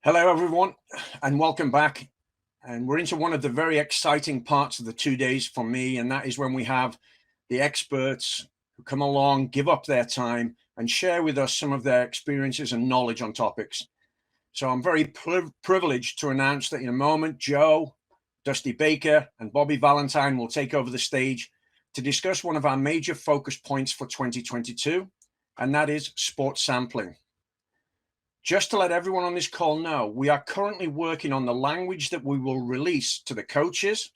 Hello, everyone, and welcome back. And we're into one of the very exciting parts of the 2 days for me, and that is when we have the experts who come along, give up their time, and share with us some of their experiences and knowledge on topics. So I'm very privileged to announce that in a moment, Joe, Dusty Baker, and Bobby Valentine will take over the stage to discuss one of our major focus points for 2022, and that is sports sampling. Just to let everyone on this call know, we are currently working on the language that we will release to the coaches,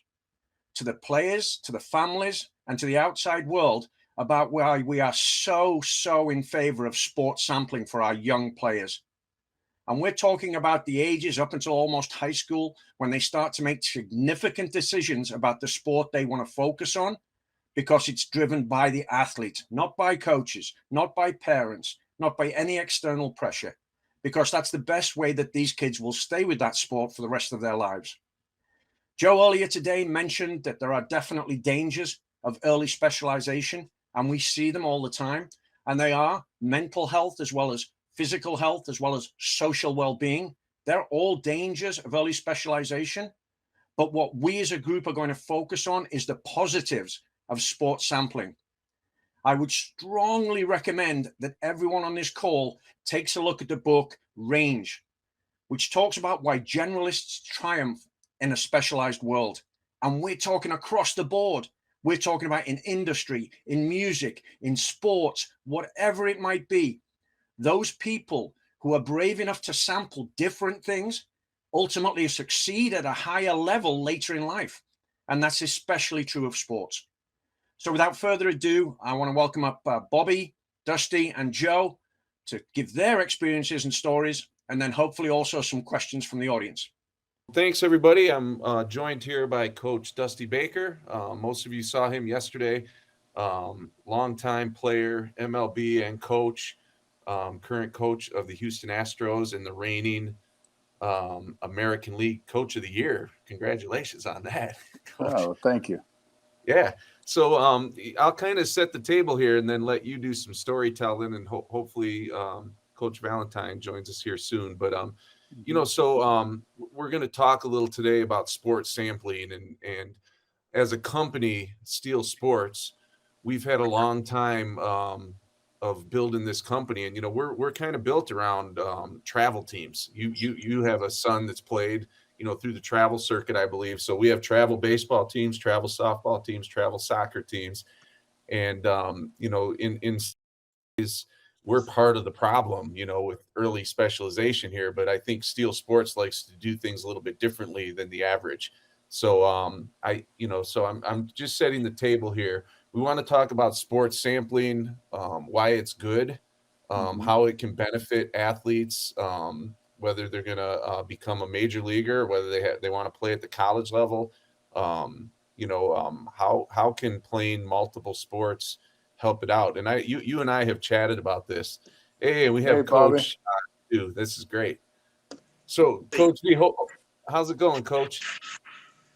to the players, to the families, and to the outside world about why we are so in favor of sports sampling for our young players. And we're talking about the ages up until almost high school when they start to make significant decisions about the sport they want to focus on, because it's driven by the athlete, not by coaches, not by parents, not by any external pressure, because that's the best way that these kids will stay with that sport for the rest of their lives. Joe earlier today mentioned that there are definitely dangers of early specialization, and we see them all the time, and they are mental health as well as physical health, as well as social well-being. They're all dangers of early specialization. But what we as a group are going to focus on is the positives of sports sampling. I would strongly recommend that everyone on this call takes a look at the book Range, which talks about why generalists triumph in a specialized world. And we're talking across the board. We're talking about in industry, in music, in sports, whatever it might be. Those people who are brave enough to sample different things ultimately succeed at a higher level later in life. And that's especially true of sports. So without further ado, I want to welcome up Bobby, Dusty, and Joe to give their experiences and stories, and then hopefully also some questions from the audience. Thanks, everybody. I'm joined here by Coach Dusty Baker. Most of you saw him yesterday. Longtime player, MLB, and coach, current coach of the Houston Astros and the reigning American League Coach of the Year. Congratulations on that, Coach. Oh, thank you. Yeah. So I'll kind of set the table here and then let you do some storytelling, and hopefully Coach Valentine joins us here soon. But we're going to talk a little today about sports sampling, and as a company, Steel Sports, we've had a long time of building this company, and we're kind of built around travel teams. You have a son that's played through the travel circuit, I believe. So we have travel baseball teams, travel softball teams, travel soccer teams. And, we're part of the problem, with early specialization here. But I think Steel Sports likes to do things a little bit differently than the average. So I'm just setting the table here. We want to talk about sports sampling, why it's good, how it can benefit athletes, whether they're going to become a major leaguer, whether they want to play at the college level, how can playing multiple sports help it out? And you and I have chatted about this. Hey, we have Coach too. This is great. So, Coach, how's it going, Coach?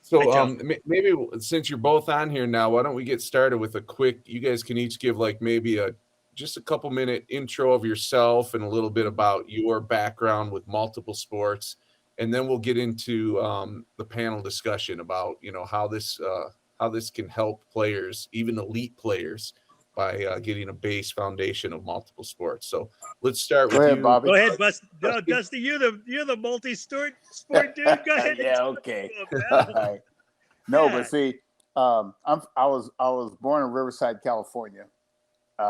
So, maybe since you're both on here now, why don't we get started with a quick? You guys can each give maybe just a couple minute intro of yourself and a little bit about your background with multiple sports, and then we'll get into the panel discussion about how this can help players, even elite players, by getting a base foundation of multiple sports. So let's start with you, Bobby. Go ahead, Dusty. You're the multi-sport dude. Go ahead. Yeah, okay. Right. No, but see, I was born in Riverside, California.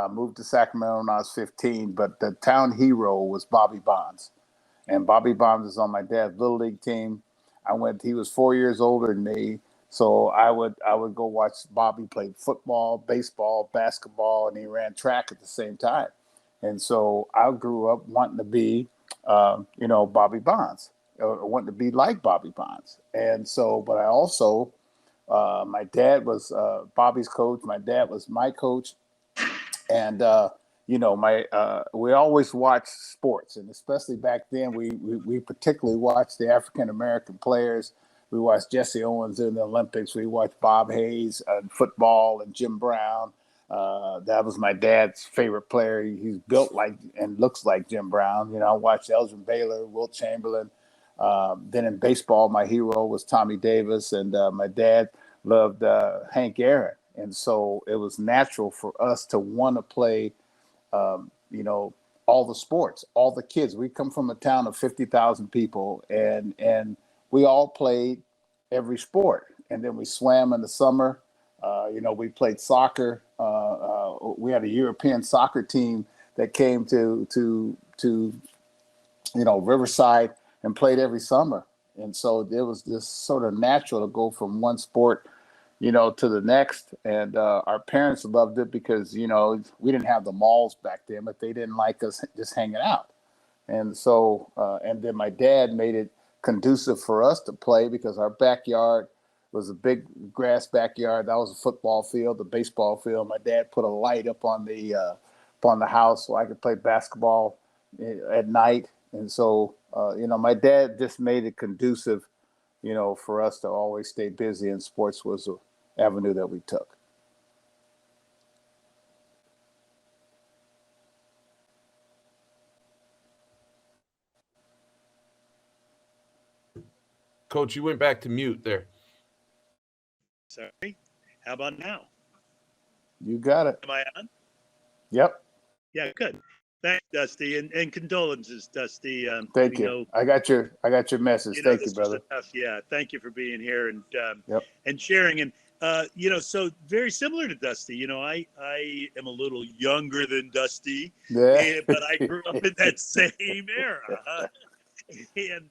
Moved to Sacramento when I was 15, but the town hero was Bobby Bonds. And Bobby Bonds was on my dad's little league team. He was 4 years older than me. So I would go watch Bobby play football, baseball, basketball, and he ran track at the same time. And so I grew up wanting to be, Bobby Bonds, or wanting to be like Bobby Bonds. And so, but I also, my dad was Bobby's coach. My dad was my coach. And, we always watched sports, and especially back then, we particularly watched the African-American players. We watched Jesse Owens in the Olympics. We watched Bob Hayes in football and Jim Brown. That was my dad's favorite player. He's built like and looks like Jim Brown. I watched Elgin Baylor, Wilt Chamberlain. Then in baseball, my hero was Tommy Davis, and my dad loved Hank Aaron. And so it was natural for us to want to play, all the sports, all the kids. We come from a town of 50,000 people, and we all played every sport. And then we swam in the summer. We played soccer. We had a European soccer team that came to Riverside and played every summer. And so it was just sort of natural to go from one sport, to the next. And our parents loved it because, we didn't have the malls back then, but they didn't like us just hanging out. And so, and then my dad made it conducive for us to play because our backyard was a big grass backyard. That was a football field, the baseball field. My dad put a light up on the house so I could play basketball at night. And so, my dad just made it conducive, for us to always stay busy, and sports was an avenue that we took. Coach, you went back to mute there. Sorry. How about now? You got it. Am I on? Yep. Yeah, good. Thanks, Dusty, and condolences, Dusty. Thank you. I got your message. Thank you, brother. Yeah, thank you for being here and Yep. and sharing. And so very similar to Dusty. I am a little younger than Dusty, Yeah. but I grew up in that same era. And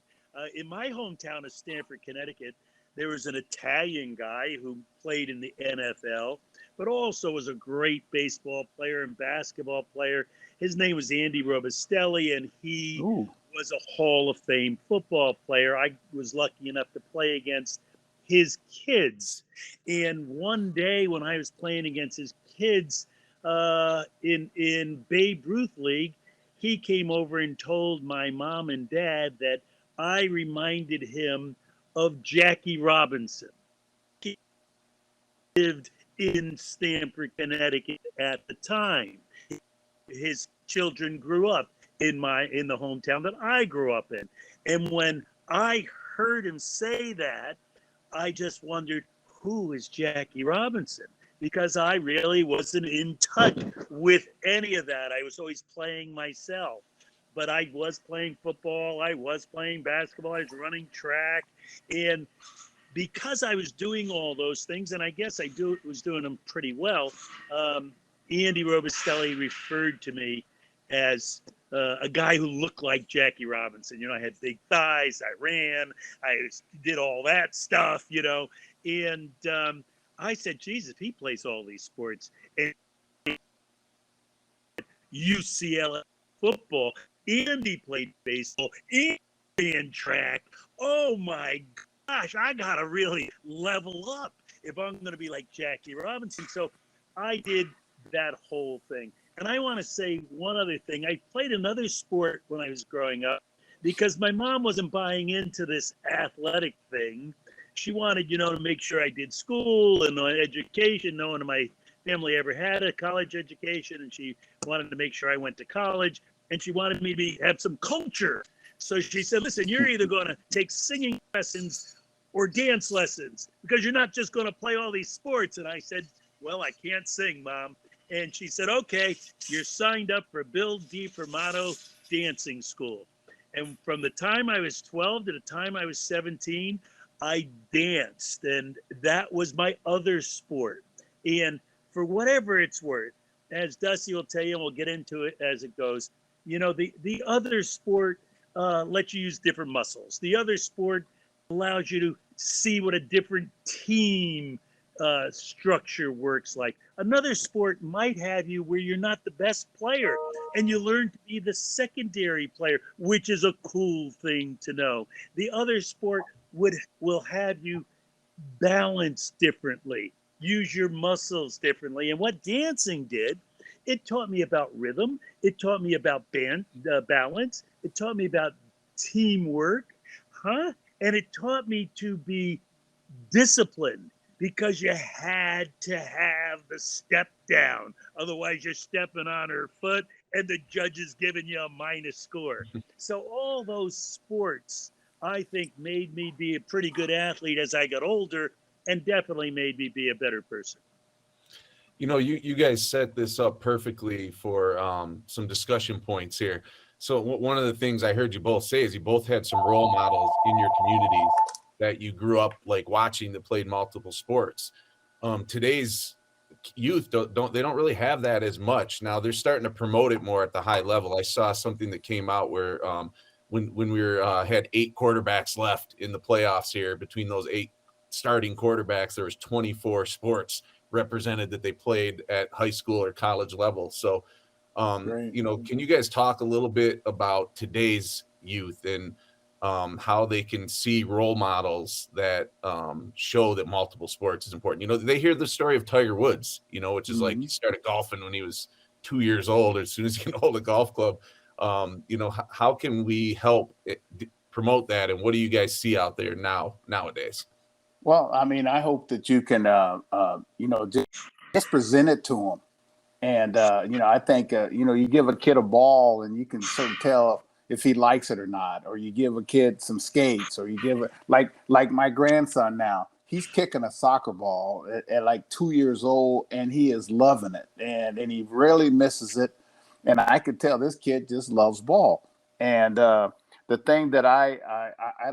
in my hometown of Stamford, Connecticut, there was an Italian guy who played in the NFL, but also was a great baseball player and basketball player. His name was Andy Robistelli, and he was a Hall of Fame football player. I was lucky enough to play against his kids. And one day when I was playing against his kids in Babe Ruth League, he came over and told my mom and dad that I reminded him of Jackie Robinson. He lived in Stamford, Connecticut at the time. His children grew up in the hometown that I grew up in. And when I heard him say that, I just wondered, who is Jackie Robinson? Because I really wasn't in touch with any of that. I was always playing myself. But I was playing football, I was playing basketball, I was running track. And because I was doing all those things, and I guess I was doing them pretty well, Andy Robistelli referred to me as a guy who looked like Jackie Robinson. I had big thighs, I ran, I did all that stuff, And I said, Jesus, he plays all these sports. And UCLA football, Andy played baseball, and ran track. Oh my gosh, I gotta really level up if I'm gonna be like Jackie Robinson. So I did that whole thing. And I want to say one other thing. I played another sport when I was growing up because my mom wasn't buying into this athletic thing. She wanted, to make sure I did school and education. No one in my family ever had a college education, and she wanted to make sure I went to college, and she wanted me to have some culture. So she said, listen, you're either going to take singing lessons or dance lessons because you're not just going to play all these sports. And I said, well, I can't sing, Mom. And she said, okay, you're signed up for Bill DiFermato Dancing School. And from the time I was 12 to the time I was 17, I danced. And that was my other sport. And for whatever it's worth, as Dusty will tell you, and we'll get into it as it goes, the other sport lets you use different muscles. The other sport allows you to see what a different team structure works like. Another sport might have you where you're not the best player and you learn to be the secondary player, which is a cool thing to know. The other sport will have you balance differently, use your muscles differently. And what dancing did, it taught me about rhythm. It taught me about balance. It taught me about teamwork, and it taught me to be disciplined because you had to have the step down. Otherwise, you're stepping on her foot and the judge is giving you a minus score. So all those sports I think made me be a pretty good athlete as I got older, and definitely made me be a better person. You know, you guys set this up perfectly for some discussion points here. So one of the things I heard you both say is you both had some role models in your communities that you grew up like watching that played multiple sports. Today's youth don't really have that as much. Now they're starting to promote it more at the high level. I saw something that came out where when we were had 8 quarterbacks left in the playoffs here, between those 8 starting quarterbacks, there was 24 sports represented that they played at high school or college level. So, you know, can you guys talk a little bit about today's youth and how they can see role models that show that multiple sports is important? You know, they hear the story of Tiger Woods, you know, which is like he started golfing when he was 2 years old. As soon as he can hold a golf club, you know, how can we help promote that? And what do you guys see out there nowadays? Well, I mean, I hope that you can, you know, just present it to them. And, you know, I think, you know, you give a kid a ball and you can sort of tell if he likes it or not, or you give a kid some skates, or you give it like my grandson now, he's kicking a soccer ball at like 2 years old, and he is loving it, and he really misses it. And I could tell this kid just loves ball. And, the thing that I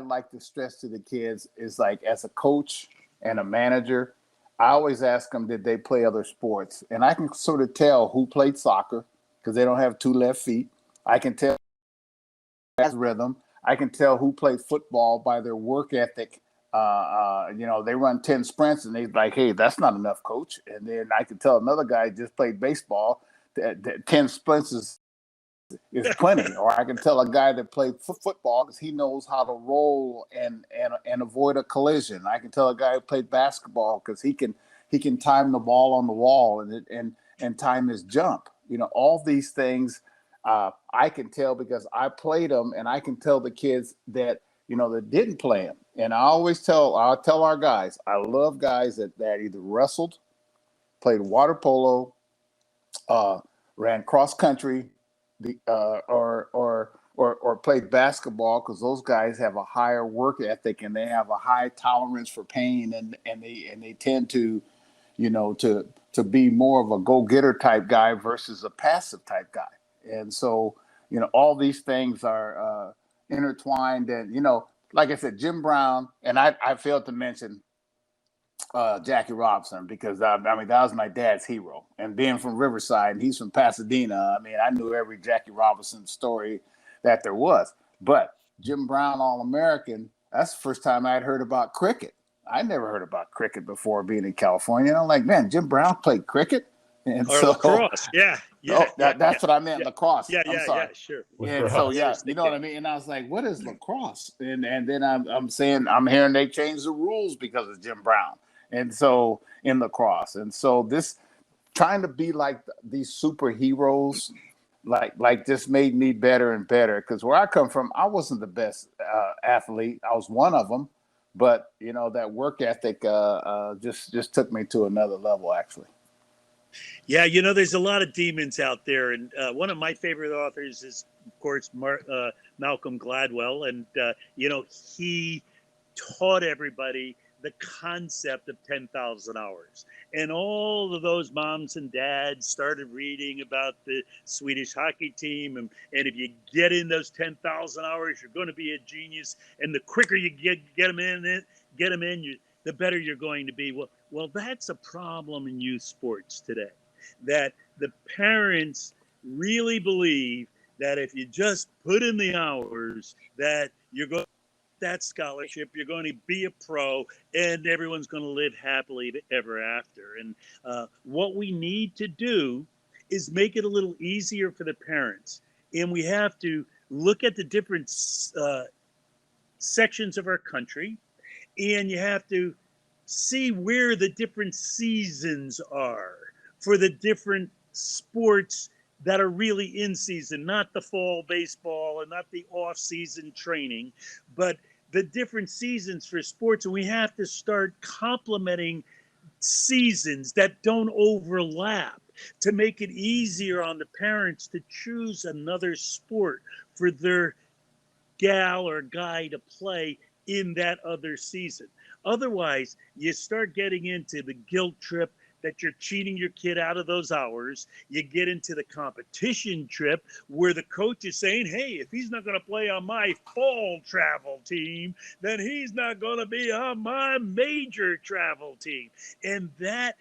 like to stress to the kids is, like, as a coach and a manager, I always ask them, did they play other sports? And I can sort of tell who played soccer because they don't have 2 left feet. I can tell has rhythm. I can tell who played football by their work ethic. You know, they run 10 sprints and they're like, hey, that's not enough, coach. And then I can tell another guy just played baseball, that 10 sprints is plenty. Or I can tell a guy that played football because he knows how to roll and avoid a collision. I can tell a guy who played basketball because he can time the ball on the wall and time his jump. You know, all these things I can tell because I played them, and I can tell the kids that, you know, that didn't play them. And I'll tell our guys, I love guys that either wrestled, played water polo, ran cross country, or played basketball, because those guys have a higher work ethic and they have a high tolerance for pain, and they tend to, you know, to be more of a go-getter type guy versus a passive type guy. And so, you know, all these things are intertwined. And, you know, like I said, Jim Brown, and I failed to mention Jackie Robinson, because I mean, that was my dad's hero. And being from Riverside, and he's from Pasadena, I mean, I knew every Jackie Robinson story that there was. But Jim Brown, All-American, that's the first time I'd heard about cricket. I never heard about cricket before being in California. And I'm like, man, Jim Brown played cricket? And or so, lacrosse, that's what I meant, lacrosse. I'm sorry. Sure. And so, you know what I mean? And I was like, what is lacrosse? And then I'm hearing they changed the rules because of Jim Brown. And so, in lacrosse. And so this, trying to be like these superheroes, like this made me better and better. Because where I come from, I wasn't the best athlete. I was one of them. But, you know, that work ethic just took me to another level, actually. Yeah, you know, there's a lot of demons out there, and one of my favorite authors is, of course, Malcolm Gladwell, and you know, he taught everybody the concept of 10,000 hours, and all of those moms and dads started reading about the Swedish hockey team, and if you get in those 10,000 hours, you're going to be a genius, and the quicker you get them in, the better you're going to be. Well, that's a problem in youth sports today, that the parents really believe that if you just put in the hours, that you're going to get that scholarship, you're going to be a pro, and everyone's going to live happily ever after. And what we need to do is make it a little easier for the parents. And we have to look at the different sections of our country, and you have to see where the different seasons are for the different sports that are really in season, not the fall baseball and not the off-season training, but the different seasons for sports. And we have to start complementing seasons that don't overlap to make it easier on the parents to choose another sport for their gal or guy to play in that other season. Otherwise, you start getting into the guilt trip that you're cheating your kid out of those hours. You get into the competition trip where the coach is saying, hey, if he's not going to play on my fall travel team, then he's not going to be on my major travel team. And that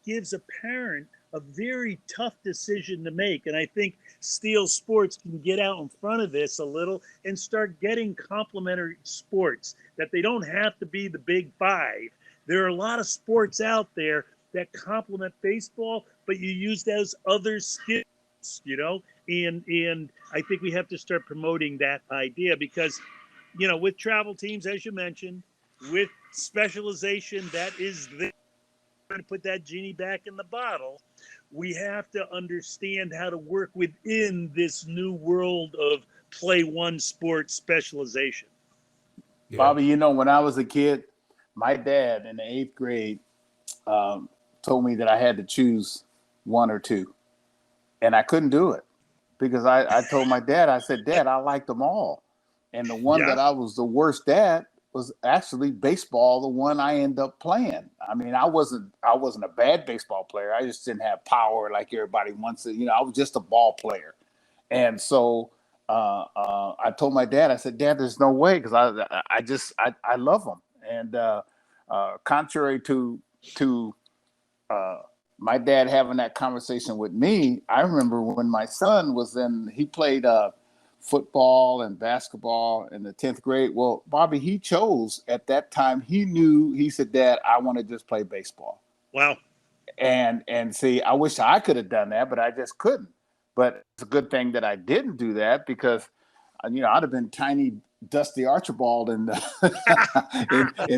gives a parent a very tough decision to make. And I think Steel Sports can get out in front of this a little and start getting complementary sports, that they don't have to be the big five. There are a lot of sports out there that complement baseball, but you use those other skills, you know? And I think we have to start promoting that idea because, you know, with travel teams, as you mentioned, with specialization, that is the to put that genie back in the bottle. We have to understand how to work within this new world of play one sport specialization. Yeah. Bobby, you know, when I was a kid, my dad in the 8th grade told me that I had to choose one or two. And I couldn't do it because I told my dad, I said, Dad, I liked them all. And the one that I was the worst at was actually baseball, the one I ended up playing. I mean, I wasn't a bad baseball player. I just didn't have power like everybody wants it. You know, I was just a ball player. And so I told my dad, I said, Dad, there's no way, because I love them. And contrary to my dad having that conversation with me, I remember when my son he played football and basketball in the 10th grade. Well, Bobby, he chose at that time, he said, Dad, I want to just play baseball. Wow. And see, I wish I could have done that, but I just couldn't. But it's a good thing that I didn't do that because, you know, I'd have been tiny Dusty Archibald in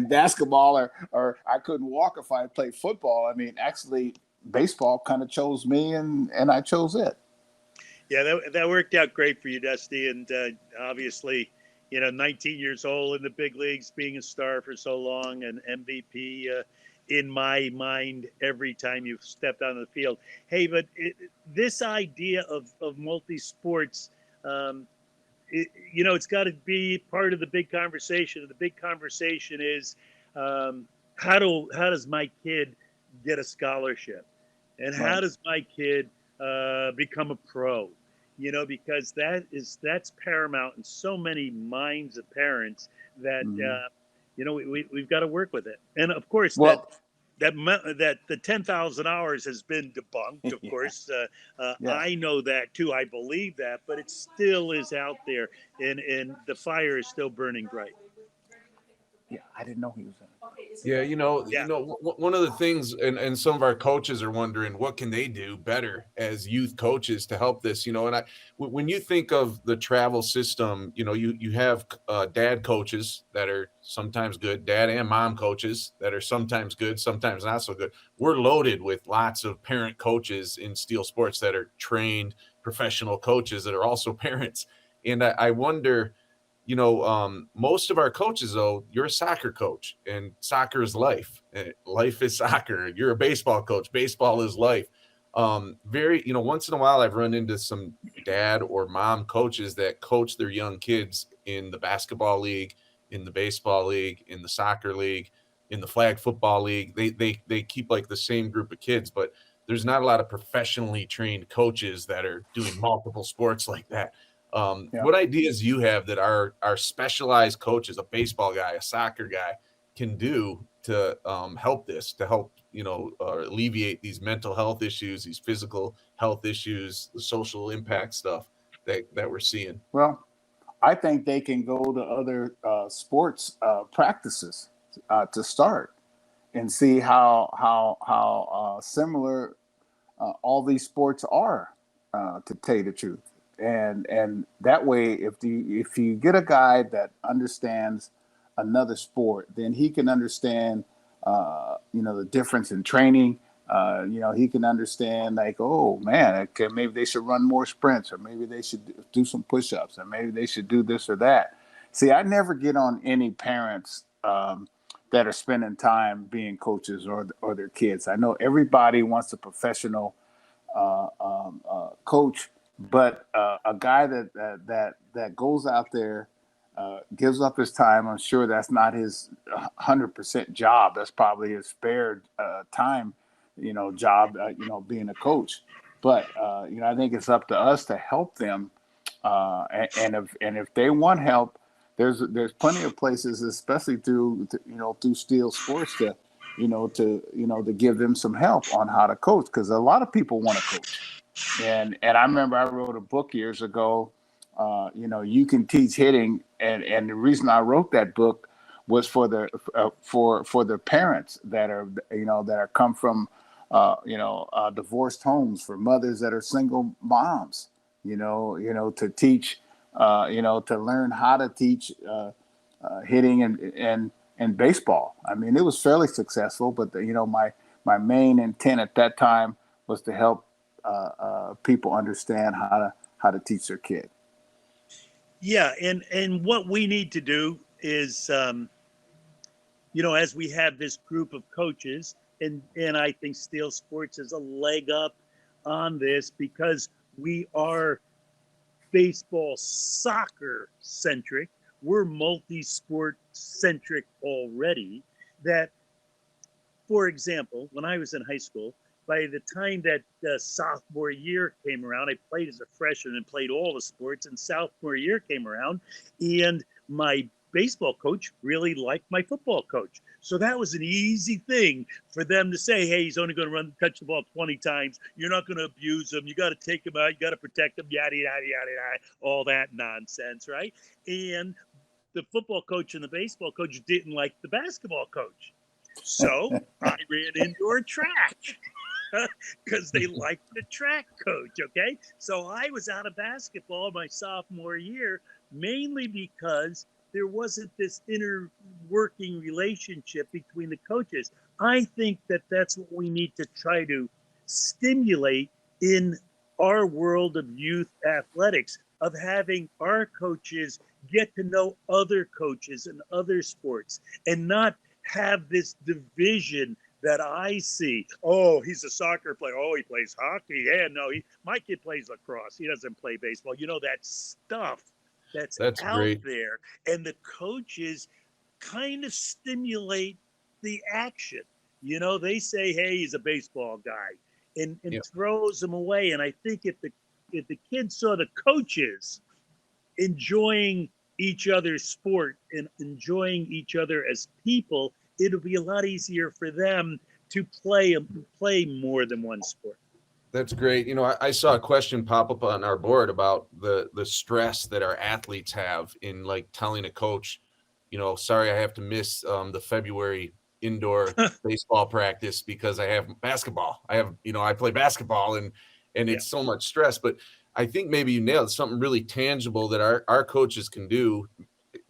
basketball, or I couldn't walk if I played football. I mean, actually, baseball kind of chose me, and I chose it. Yeah, that worked out great for you, Dusty. And obviously, you know, 19 years old in the big leagues, being a star for so long, and MVP in my mind every time you've stepped on the field. Hey, but this idea of multi-sports, you know, it's got to be part of the big conversation. And the big conversation is how does my kid get a scholarship? And how does my kid become a pro? You know, because that's paramount in so many minds of parents that you know, we've got to work with it. And of course, that the 10,000 hours has been debunked. Of course, I know that too. I believe that, but it still is out there, and the fire is still burning bright. Yeah, I didn't know he was in it. Yeah, you know, one of the things, and some of our coaches are wondering what can they do better as youth coaches to help this, you know, and when you think of the travel system, you know, you have dad coaches that are sometimes good, dad and mom coaches that are sometimes good, sometimes not so good. We're loaded with lots of parent coaches in Steel Sports that are trained professional coaches that are also parents. And I wonder, you know, most of our coaches, though, you're a soccer coach, and soccer is life. Life is soccer. You're a baseball coach. Baseball is life. You know, once in a while, I've run into some dad or mom coaches that coach their young kids in the basketball league, in the baseball league, in the soccer league, in the flag football league. They keep like the same group of kids, but there's not a lot of professionally trained coaches that are doing multiple sports like that. What ideas you have that our specialized coaches, a baseball guy, a soccer guy, can do to help you know, alleviate these mental health issues, these physical health issues, the social impact stuff that we're seeing? Well, I think they can go to other sports practices to start and see how similar all these sports are, to tell you the truth. And that way, if you get a guy that understands another sport, then he can understand, you know, the difference in training. You know, he can understand, like, oh man, maybe they should run more sprints, or maybe they should do some push-ups, or maybe they should do this or that. See, I never get on any parents that are spending time being coaches or their kids. I know everybody wants a professional coach but a guy that goes out there, gives up his time. I'm sure that's not his 100% job. That's probably his spare time, job, being a coach. But I think it's up to us to help them. And if they want help, there's plenty of places, especially through Steel Sports, to give them some help on how to coach, because a lot of people want to coach. And I remember I wrote a book years ago. You can teach hitting, and the reason I wrote that book was for the parents that are come from divorced homes, for mothers that are single moms. To teach, to learn how to teach hitting and baseball. I mean, it was fairly successful, but my main intent at that time was to help people understand how to teach their kid. Yeah, and what we need to do is, as we have this group of coaches, and I think Steel Sports is a leg up on this, because we are baseball, soccer centric. We're multi-sport centric already. That, for example, when I was in high school, by the time that sophomore year came around, I played as a freshman and played all the sports, and sophomore year came around, and my baseball coach really liked my football coach. So that was an easy thing for them to say, hey, he's only going to touch the ball 20 times. You're not going to abuse him. You got to take him out. You got to protect him, yada, yada, yada, yada, all that nonsense, right? And the football coach and the baseball coach didn't like the basketball coach. So I ran indoor track because they liked the track coach, okay? So I was out of basketball my sophomore year, mainly because there wasn't this inner working relationship between the coaches. I think that that's what we need to try to stimulate in our world of youth athletics, of having our coaches get to know other coaches in other sports, and not have this division that I see. Oh, he's a soccer player. Oh, he plays hockey. Yeah, no, my kid plays lacrosse. He doesn't play baseball. That stuff that's out great. there. And the coaches kind of stimulate the action. They say, hey, he's a baseball guy, and throws them away. And I think if the kids saw the coaches enjoying each other's sport and enjoying each other as people, it'll be a lot easier for them to play more than one sport. That's great. I saw a question pop up on our board about the stress that our athletes have in, like, telling a coach, sorry, I have to miss the February indoor baseball practice because I have basketball. I play basketball, and it's so much stress. But I think maybe you nailed something really tangible that our coaches can do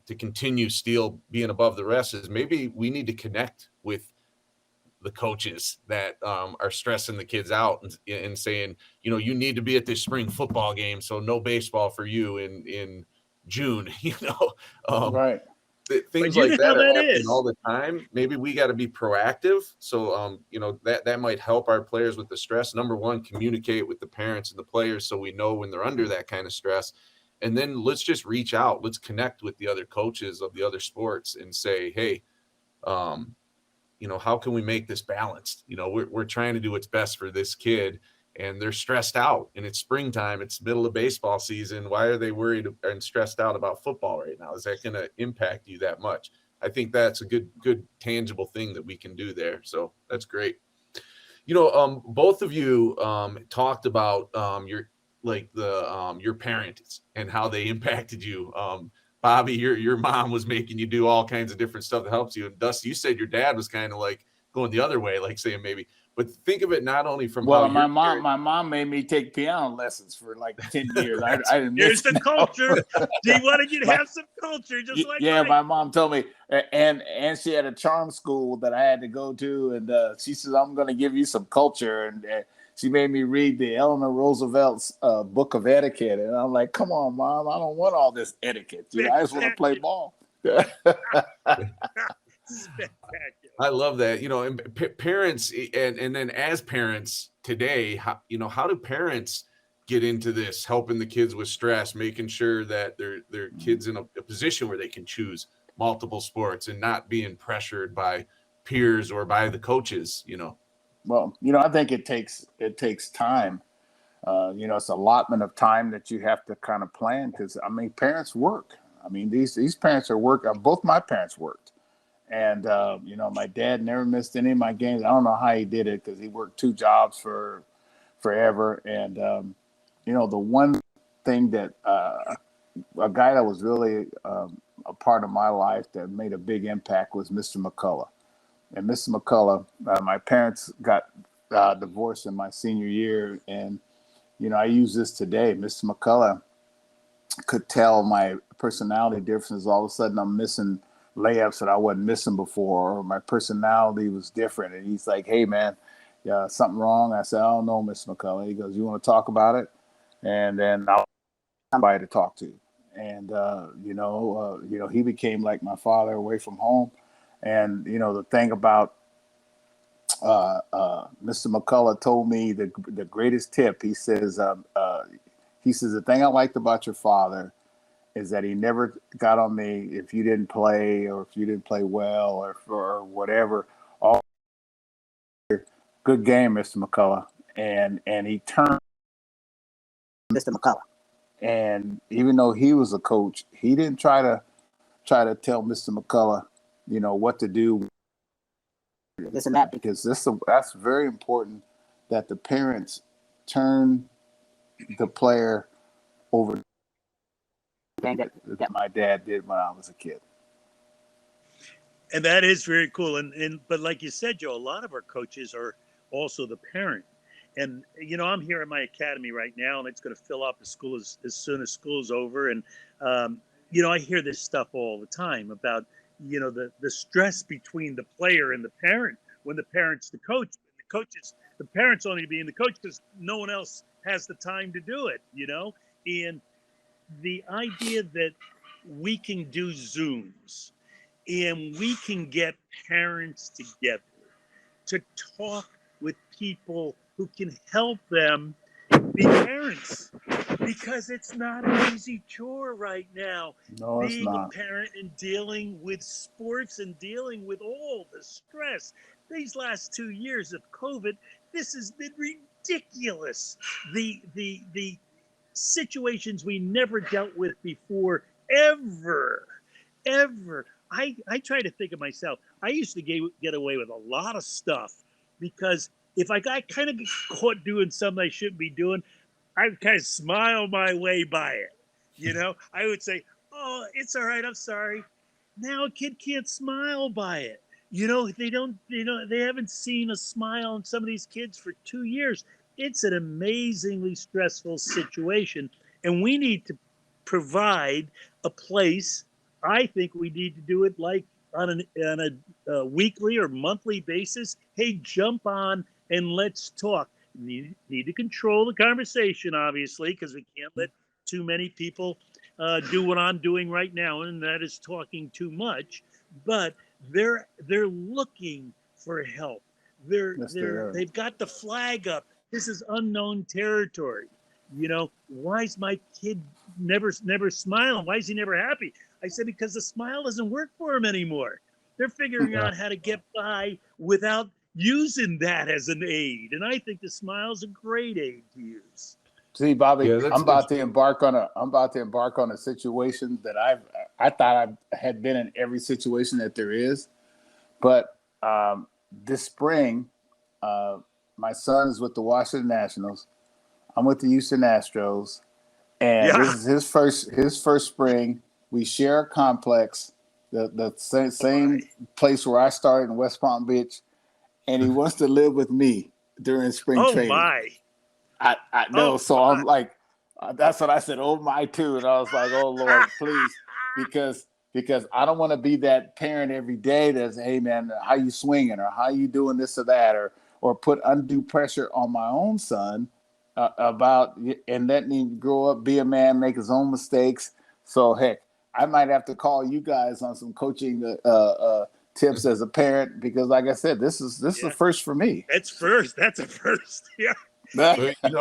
to continue Steel being above the rest. Is maybe we need to connect with the coaches that are stressing the kids out and saying, you need to be at this spring football game, so no baseball for you in June. Right. Things like that are happening all the time. Maybe we got to be proactive. So that might help our players with the stress. Number one, communicate with the parents and the players so we know when they're under that kind of stress. And then let's just reach out. Let's connect with the other coaches of the other sports and say, hey, how can we make this balanced? We're trying to do what's best for this kid, and they're stressed out, and it's springtime. It's middle of baseball season. Why are they worried and stressed out about football right now? Is that going to impact you that much? I think that's a good tangible thing that we can do there. So that's great. Both of you talked about your parents and how they impacted you. Bobby, your mom was making you do all kinds of different stuff that helps you. And Dusty, you said your dad was kind of like going the other way, like saying maybe. But think of it not only from my mom made me take piano lessons for like 10 years. I didn't miss. Here's the culture. She wanted you to have some culture, just like my mom told me, and she had a charm school that I had to go to, and she says, I'm going to give you some culture, and she made me read the Eleanor Roosevelt's Book of Etiquette, and I'm like, come on, Mom, I don't want all this etiquette. I just want to play ball. I love that. And parents, and then as parents today, how do parents get into this, helping the kids with stress, making sure that their kids in a position where they can choose multiple sports and not being pressured by peers or by the coaches, you know? Well, I think it takes time. It's allotment of time that you have to kind of plan, because parents work. These parents are work. Both my parents worked, and my dad never missed any of my games. I don't know how he did it, because he worked 2 jobs for forever. And the one thing that a guy that was really a part of my life that made a big impact was Mr. McCullough. And Mr. McCullough, my parents got divorced in my senior year, and I use this today. Mr. McCullough could tell my personality differences. All of a sudden, I'm missing layups that I wasn't missing before, or my personality was different. And he's like, "Hey, man, something wrong?" I said, "I don't know, Mr. McCullough." He goes, "You want to talk about it?" And then I'll find somebody to talk to. And he became like my father away from home. And the thing about Mr. McCullough told me the greatest tip. He says, the thing I liked about your father is that he never got on me if you didn't play, or if you didn't play well, or whatever. All good game, Mr. McCullough. And he turned Mr. McCullough. And even though he was a coach, he didn't try to tell Mr. McCullough, what to do. This and that, because that's very important, that the parents turn the player over. That my dad did when I was a kid. And that is very cool. But like you said, Joe, a lot of our coaches are also the parent. And, I'm here at my academy right now, and it's going to fill up as soon as school is over. And, I hear this stuff all the time about, the stress between the player and the parent, when the parent's the coach. The parents only being the coach because no one else has the time to do it, And the idea that we can do Zooms and we can get parents together to talk with people who can help them be parents, because it's not an easy chore right now. No, it's being not. a parent and dealing with sports and dealing with all the stress. These last 2 years of COVID, this has been ridiculous. The situations we never dealt with before, ever. I try to think of myself. I used to get away with a lot of stuff, because if I got kind of caught doing something I shouldn't be doing, I would kind of smile my way by it. I would say, "Oh, it's all right. I'm sorry." Now a kid can't smile by it. They haven't seen a smile on some of these kids for 2 years. It's an amazingly stressful situation, and we need to provide a place. I think we need to do it like on a weekly or monthly basis. Hey, jump on and let's talk. Need to control the conversation, obviously, because we can't let too many people do what I'm doing right now, and that is talking too much. But they're looking for help. They've got the flag up. This is unknown territory. Why is my kid never smiling? Why is he never happy? I said, because the smile doesn't work for him anymore. They're figuring out how to get by without using that as an aid. And I think the smile is a great aid to use. See, Bobby, I'm about to embark on a situation that I thought I had been in every situation that there is. But this spring, my son is with the Washington Nationals. I'm with the Houston Astros, and this is his first spring. We share a complex, the same place where I started in West Palm Beach, and he wants to live with me during spring training. Oh my! I know, so I'm like, that's what I said. Oh my, too, and I was like, oh Lord, please, because I don't want to be that parent every day that's, hey man, how you swinging, or how you doing this or that, or put undue pressure on my own son about and letting him grow up, be a man, make his own mistakes. So heck, I might have to call you guys on some coaching tips as a parent, because like I said, this is a first for me. It's first. That's a first. Yeah. But, and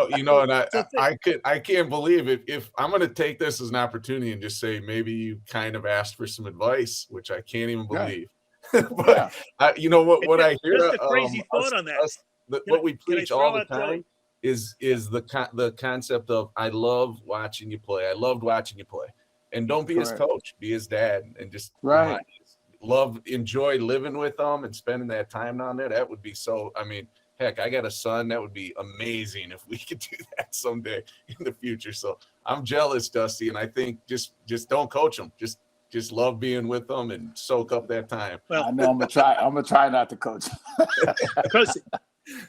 So think, I can't believe it. If I'm going to take this as an opportunity and just say, maybe you kind of asked for some advice, which I can't even believe. But what I hear, just a crazy thought on that. what we Can I preach all throw the out, Joe? time is the concept of, I love watching you play. I loved watching you play. And don't be his coach, be his dad, and just enjoy living with them and spending that time down there. That would be so, heck, I got a son. That would be amazing if we could do that someday in the future. So I'm jealous, Dusty, and I think just don't coach them. Just love being with them and soak up that time. Well, I know I'm gonna try not to coach.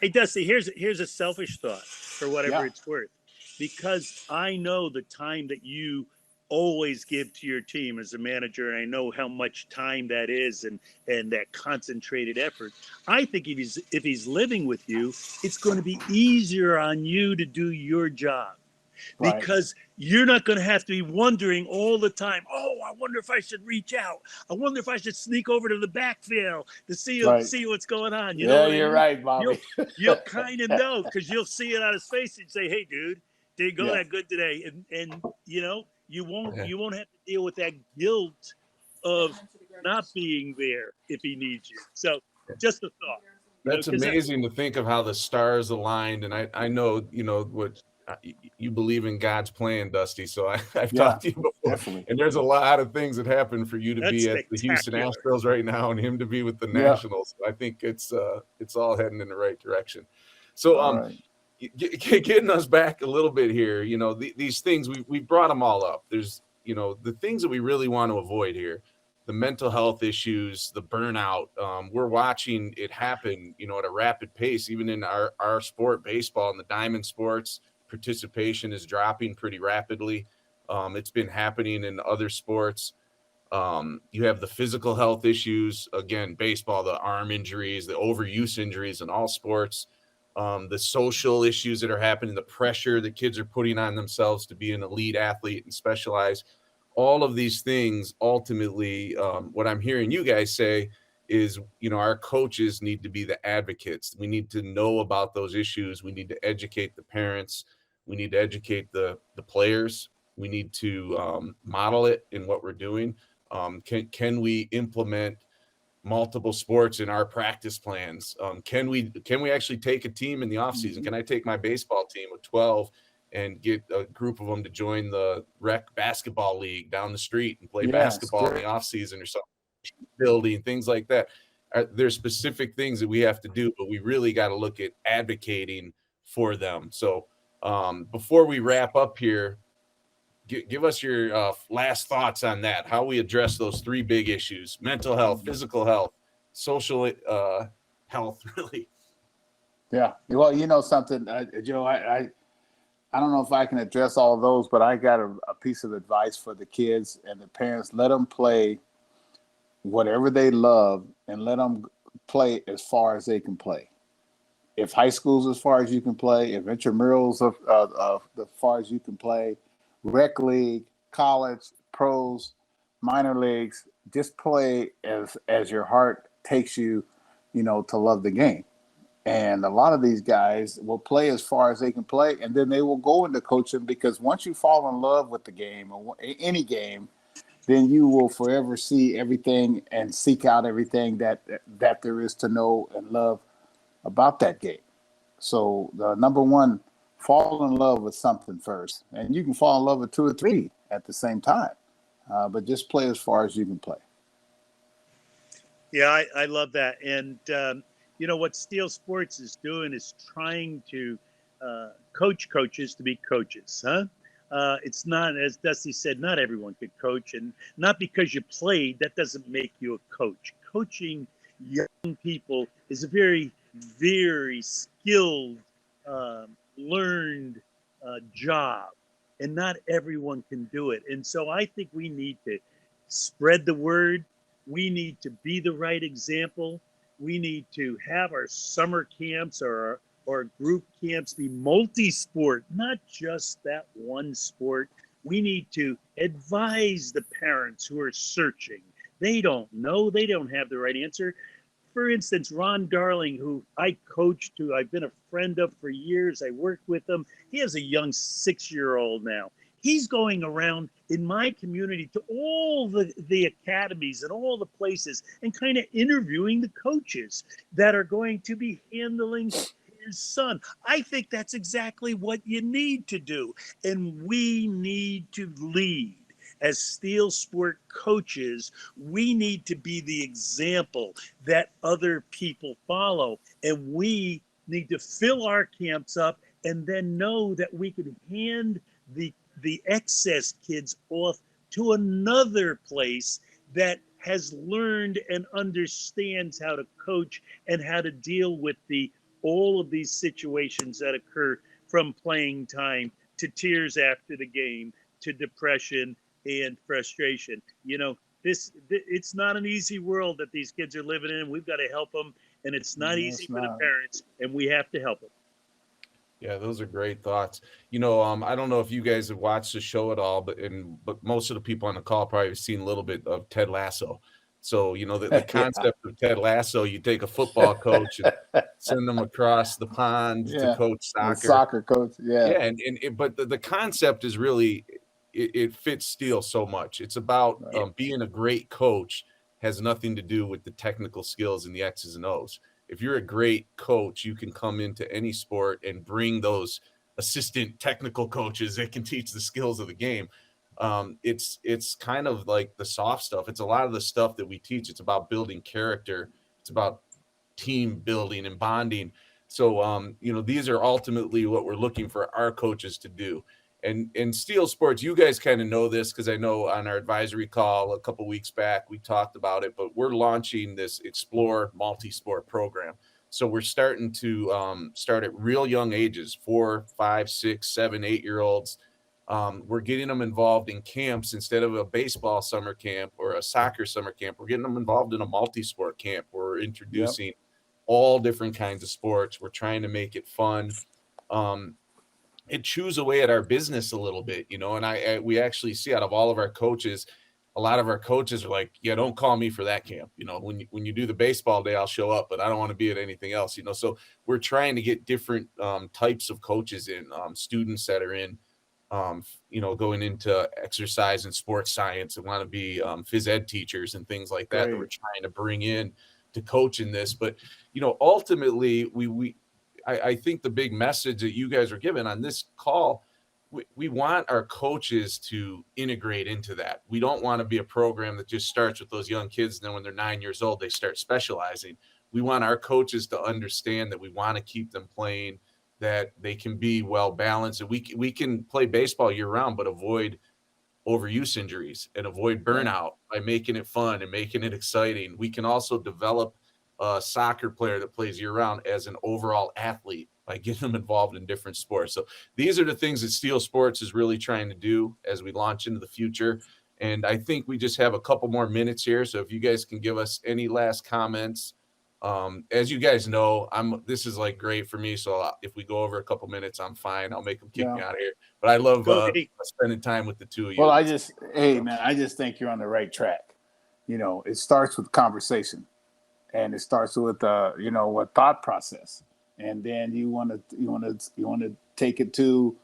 Hey, Dusty, here's a selfish thought for whatever it's worth, because I know the time that you always give to your team as a manager, and I know how much time that is and that concentrated effort. I think if he's living with you, it's going to be easier on you to do your job, because you're not going to have to be wondering all the time, oh, I wonder if I should reach out. I wonder if I should sneak over to the backfield to see what's going on. You know what you're I mean? right, Bobby. You'll kind of know, because you'll see it on his face and say, hey, dude, didn't go that good today. And you won't have to deal with that guilt of not being there if he needs you. So just a thought. That's amazing to think of how the stars aligned. And I know, what you believe in God's plan, Dusty. So I've talked to you before. Definitely. And there's a lot of things that happen for you to That's be at the Houston Astros right now and him to be with the Nationals. I think it's all heading in the right direction. So getting us back a little bit here, these things, we brought them all up. There's, the things that we really want to avoid here, the mental health issues, the burnout. We're watching it happen, at a rapid pace, even in our sport, baseball, and the diamond sports. Participation is dropping pretty rapidly. It's been happening in other sports. You have the physical health issues, again, baseball, the arm injuries, the overuse injuries in all sports. The social issues that are happening, the pressure that kids are putting on themselves to be an elite athlete and specialize. All of these things, ultimately, what I'm hearing you guys say is, our coaches need to be the advocates. We need to know about those issues. We need to educate the parents. We need to educate the players. We need to model it in what we're doing. Can we implement multiple sports in our practice plans? Can we actually take a team in the offseason? Can I take my baseball team of 12 and get a group of them to join the rec basketball league down the street and play basketball in the offseason or something, building things like that? There's specific things that we have to do, but we really got to look at advocating for them. So before we wrap up here, give us your last thoughts on that, how we address those three big issues: mental health, physical health, social health, really. Yeah. Well, something, Joe, I don't know if I can address all of those, but I got a piece of advice for the kids and the parents. Let them play whatever they love and let them play as far as they can play. If high school's as far as you can play, if intramurals as far as you can play, rec league, college, pros, minor leagues, just play as your heart takes you, to love the game. And a lot of these guys will play as far as they can play, and then they will go into coaching, because once you fall in love with the game or any game, then you will forever see everything and seek out everything that there is to know and love about that game. So the number one, fall in love with something first, and you can fall in love with 2 or 3 at the same time, but just play as far as you can play. Yeah, I love that. And what Steel Sports is doing is trying to coach coaches to be coaches, huh? It's not, as Dusty said, not everyone could coach, and not because you played, that doesn't make you a coach. Coaching young people is a very, very skilled, learned job, and not everyone can do it. And so I think we need to spread the word. We need to be the right example. We need to have our summer camps or group camps be multi-sport, not just that one sport. We need to advise the parents who are searching. They don't know. They don't have the right answer. for instance, Ron Darling, who I coached, who I've been a friend of for years. I worked with him. He has a young 6-year-old now. He's going around in my community to all the academies and all the places and kind of interviewing the coaches that are going to be handling his son. I think that's exactly what you need to do. And we need to lead. As Steel Sport coaches, we need to be the example that other people follow. And we need to fill our camps up and then know that we can hand the excess kids off to another place that has learned and understands how to coach and how to deal with all of these situations that occur, from playing time to tears after the game to depression and frustration. You know, it's not an easy world that these kids are living in. We've got to help them, and it's not easy for the parents, and we have to help them. Yeah, those are great thoughts. You know, I don't know if you guys have watched the show at all, but most of the people on the call probably have seen a little bit of Ted Lasso. So, you know, the concept of Ted Lasso, you take a football coach and send them across the pond to coach soccer. The soccer coach, Yeah, but the concept is really, it fits Steel so much. It's about being a great coach has nothing to do with the technical skills and the X's and O's. If you're a great coach, you can come into any sport and bring those assistant technical coaches that can teach the skills of the game. It's kind of like the soft stuff. It's a lot of the stuff that we teach. It's about building character. It's about team building and bonding. So, you know, these are ultimately what we're looking for our coaches to do. And Steel Sports, you guys kind of know this because I know on our advisory call a couple weeks back, we talked about it, but we're launching this Xplore multi-sport program. So we're starting to start at real young ages, 4, 5, 6, 7, 8-year-olds. We're getting them involved in camps instead of a baseball summer camp or a soccer summer camp. We're getting them involved in a multi-sport camp where we're introducing all different kinds of sports. We're trying to make it fun. It chews away at our business a little bit, you know, and we actually see out of all of our coaches, a lot of our coaches are like, yeah, don't call me for that camp. You know, when you do the baseball day, I'll show up, but I don't want to be at anything else, you know? So we're trying to get different types of coaches in, students that are in, you know, going into exercise and sports science and want to be phys ed teachers and things like that, that we're trying to bring in to coach in this. But, you know, ultimately I think the big message that you guys are giving on this call, we want our coaches to integrate into that. We don't want to be a program that just starts with those young kids, and then when they're 9 years old, they start specializing. We want our coaches to understand that we want to keep them playing, that they can be well balanced, and we can play baseball year round, but avoid overuse injuries and avoid burnout by making it fun and making it exciting. We can also develop a soccer player that plays year round as an overall athlete by getting them involved in different sports. So these are the things that Steel Sports is really trying to do as we launch into the future. And I think we just have a couple more minutes here. So if you guys can give us any last comments, as you guys know, this is like great for me. So if we go over a couple minutes, I'm fine. I'll make them kick me out of here. But I love spending time with the two of you. Well, I just think you're on the right track. You know, it starts with conversation. And it starts with you know, a thought process, and then you want to take it to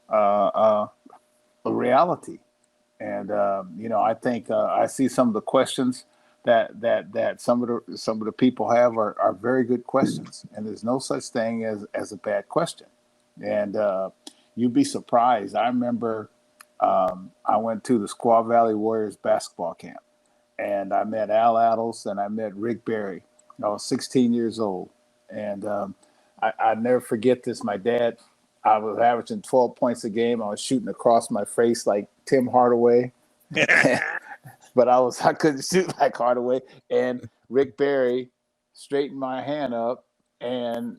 a reality. And you know, I think I see some of the questions that some of the people have are very good questions, and there's no such thing as a bad question. And you'd be surprised. I remember I went to the Squaw Valley Warriors basketball camp. And I met Al Addles and I met Rick Barry. I was 16 years old. And I never forget this. My dad, I was averaging 12 points a game. I was shooting across my face like Tim Hardaway. But I couldn't shoot like Hardaway. And Rick Barry straightened my hand up and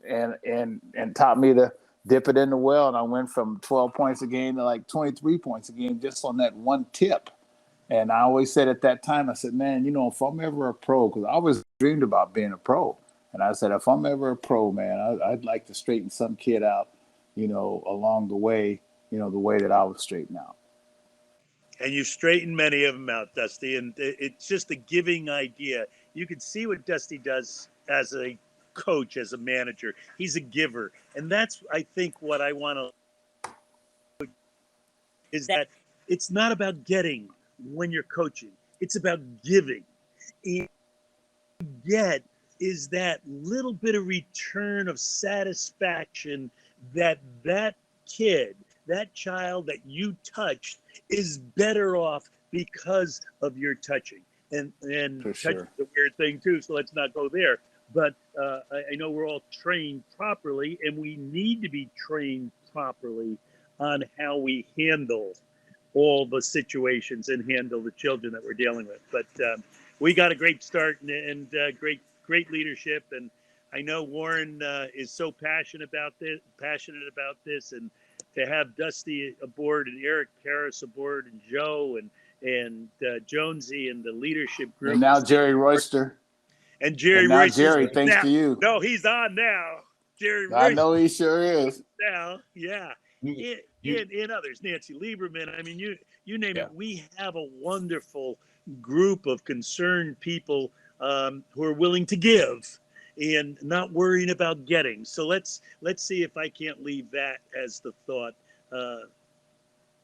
taught me to dip it in the well. And I went from 12 points a game to like 23 points a game just on that one tip. And I always said at that time, I said, man, you know, if I'm ever a pro, because I always dreamed about being a pro. And I said, if I'm ever a pro, man, I'd like to straighten some kid out, you know, along the way, you know, the way that I was straightened out. And you straighten many of them out, Dusty. And it's just a giving idea. You can see what Dusty does as a coach, as a manager. He's a giver. And that's, I think, what I want to is that it's not about getting when you're coaching. It's about giving. And get is that little bit of return of satisfaction that that kid, that child that you touched is better off because of your touching. And For touching sure. is a weird thing too, so let's not go there. But I know we're all trained properly, and we need to be trained properly on how we handle all the situations and handle the children that we're dealing with. But we got a great start and great leadership. And I know Warren is so passionate about this, and to have Dusty aboard and Eric Harris aboard and Joe and Jonesy and the leadership group. And now Jerry Royster. And Jerry And now Royce Jerry, is thanks now, to you. No, he's on now. Jerry I Royce know he sure is. now. Yeah. And others, Nancy Lieberman. I mean, you name it. We have a wonderful group of concerned people who are willing to give and not worrying about getting. So let's see if I can't leave that as the thought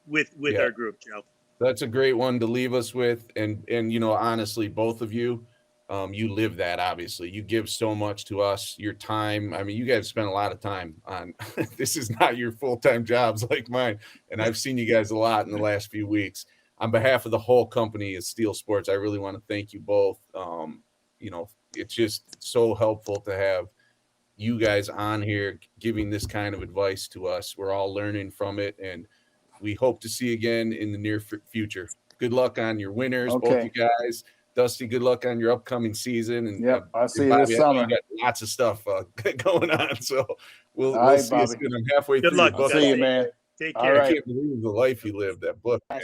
with our group, Joe. That's a great one to leave us with. And you know, honestly, both of you, you live that. Obviously, you give so much to us, your time. I mean, you guys spend a lot of time on this is not your full-time jobs like mine, and I've seen you guys a lot in the last few weeks. On behalf of the whole company at Steel Sports, I really want to thank you both. You know, it's just so helpful to have you guys on here giving this kind of advice to us. We're all learning from it, and we hope to see you again in the near future. Good luck on your winners, both you guys. Dusty, good luck on your upcoming season. And I'll see you Bobby, this summer. You got lots of stuff going on, so we'll see Bobby. you soon. I'm halfway Good through. luck. I'll see you, man. Take All care. right. I can't believe the life you lived. That book, man.